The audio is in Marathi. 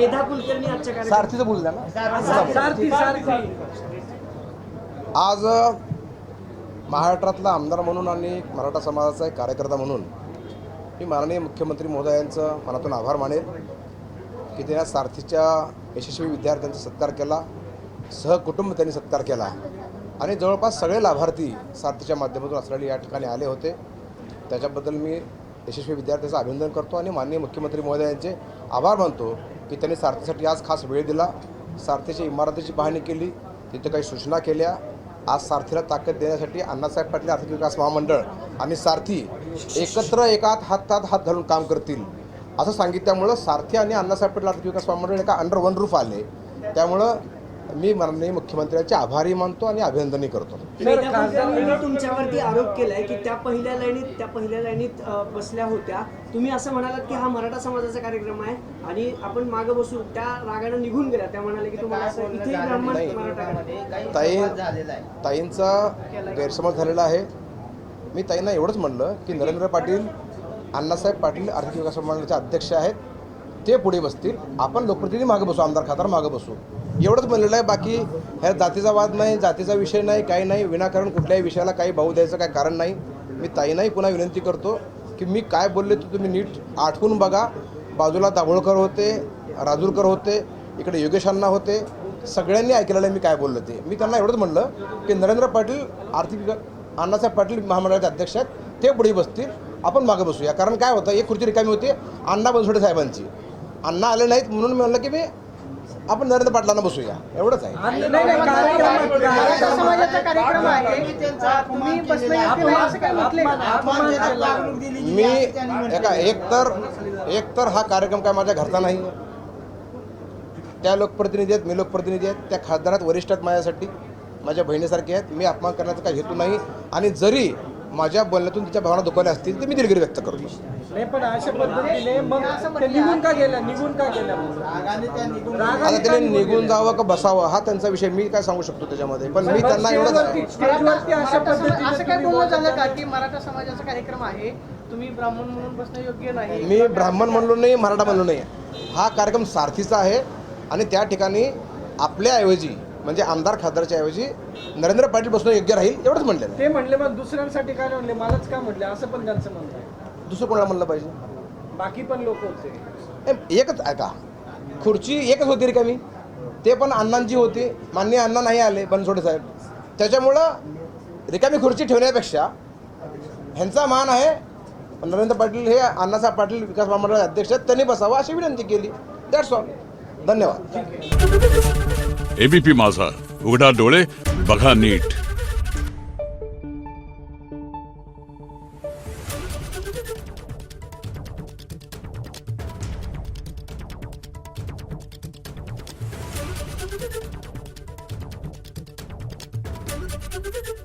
मेधा कुलकर्णी आजच्या कार्यक्रमात सारथीचं बोलल्या ना. आज महाराष्ट्रातला आमदार म्हणून आणि मराठा समाजाचा एक कार्यकर्ता म्हणून मी माननीय मुख्यमंत्री महोदयांचं मनातून आभार मानेल की त्या सारथीच्या यशस्वी विद्यार्थ्यांचा सत्कार केला, सहकुटुंब त्यांनी सत्कार केला आणि जवळपास सगळे लाभार्थी सारथीच्या माध्यमातून असलेले या ठिकाणी आले होते. त्याच्याबद्दल मी यशस्वी विद्यार्थ्यांचं अभिनंदन करतो आणि माननीय मुख्यमंत्री महोदयांचे आभार मानतो की त्यांनी सारथीसाठी आज खास वेळ दिला, सारथीच्या इमारतीची पाहणी केली, तिथे काही सूचना केल्या. आज सारथीला ताकद देण्यासाठी अण्णासाहेब पाटील आर्थिक विकास महामंडळ आणि सारथी एकत्र एकात हातात हात घालून काम करतील असं सांगितल्यामुळं सारथी आणि अण्णासाहेब पाटील आर्थिक विकास महामंडळ एका अंडर वन रूफ आले. त्यामुळं मी माननीय मुख्यमंत्र्यांचे आभारही मानतो आणि अभिनंदनही करतो. तुमच्यावरती आरोप केलाय की त्या पहिल्या लाईनीत बसल्या होत्या. तुम्ही असं म्हणालात की हा मराठा समाजाचा कार्यक्रम आहे आणि आपण मागे बसू, त्या रागानं निघून गेल्या. त्या म्हणाले की तुम्हाला असं इथे ब्राह्मण मराठा ताईंचा गैरसमज झालेला आहे. मी ताईंना एवढंच म्हणलं की नरेंद्र पाटील अण्णासाहेब पाटील आर्थिक विकास महामंडळाचे अध्यक्ष आहेत, ते पुढे बसतील, आपण लोकप्रतिनिधी मागे बसू, आमदार खासदार मागे बसू, एवढंच म्हणलेलं आहे. बाकी ह्या जातीचा वाद नाही, जातीचा विषय नाही, काही नाही. विनाकारण कुठल्याही विषयाला काही भाऊ द्यायचं काही कारण नाही. मी ताईंनाही पुन्हा विनंती करतो की मी काय बोलले तर तुम्ही नीट आठवून बघा. बाजूला दाभोळकर होते, राजूरकर होते, इकडे योगेश अण्णा होते, सगळ्यांनी ऐकलेलं आहे मी काय बोललो ते. मी त्यांना एवढंच म्हणलं की नरेंद्र पाटील आर्थिक अण्णासाहेब पाटील महामंडळाचे अध्यक्ष आहेत, ते पुढे बसतील, आपण मागे बसूया. कारण काय होतं, एक खुर्ची रिकामी होती अण्णा बनसोडे साहेबांची, अण्णा आले नाहीत म्हणून मी म्हणलं की मी आपण नरेंद्र पाटलांना बसूया, एवढंच आहे. मी एक तर हा कार्यक्रम काय माझ्या घरचा नाही. त्या लोकप्रतिनिधी आहेत, मी लोकप्रतिनिधी आहेत, त्या खासदारात वरिष्ठ आहेत, माझ्यासाठी माझ्या बहिणीसारखे आहेत. मी अपमान करण्याचा काही हेतू नाही आणि जरी माझ्या बोलण्यातून तिच्या भावना दुखावल्या असतील तर मी दिलगिरी व्यक्त करतो. नाही, पण अशा पद्धतीने मग ते निघून का गेला? आता त्याने निघून जावं का बसावं हा त्यांचा विषय, मी काय सांगू शकतो त्याच्यामध्ये. पण मी त्यांना एवढं अशा पद्धतीने असं काय बोलणं झालं का की मराठा समाजाचा कार्यक्रम आहे, तुम्ही ब्राह्मण म्हणून बसणं योग्य नाही? मी ब्राह्मण म्हणलो नाही, मराठा म्हणलो नाही. हा कार्यक्रम सारथीचा आहे आणि त्या ठिकाणी आपल्याऐवजी म्हणजे आमदार खासदारच्या ऐवजी नरेंद्र पाटील बसणं योग्य राहील एवढंच म्हणलं. ते म्हणले, मग दुसऱ्यांसाठी काय म्हणले? मलाच का म्हटले असं पण त्यांचं म्हणणं आहे. दुसरं कोणाला म्हणलं पाहिजे? बाकी पण लोक होते. एकच आहे का? खुर्ची एकच होती रिकामी, ते पण अण्णांची होती. माननीय अण्णा नाही आले बनसोडे साहेब, त्याच्यामुळं रिकामी खुर्ची ठेवण्यापेक्षा ह्यांचा मान आहे, नरेंद्र पाटील हे अण्णासाहेब पाटील विकास महामंडळाचे अध्यक्ष आहेत, त्यांनी बसावं अशी विनंती केली. That's all. धन्यवाद. एबीपी माझा, उघडा डोळे बघा नीट. Thank you.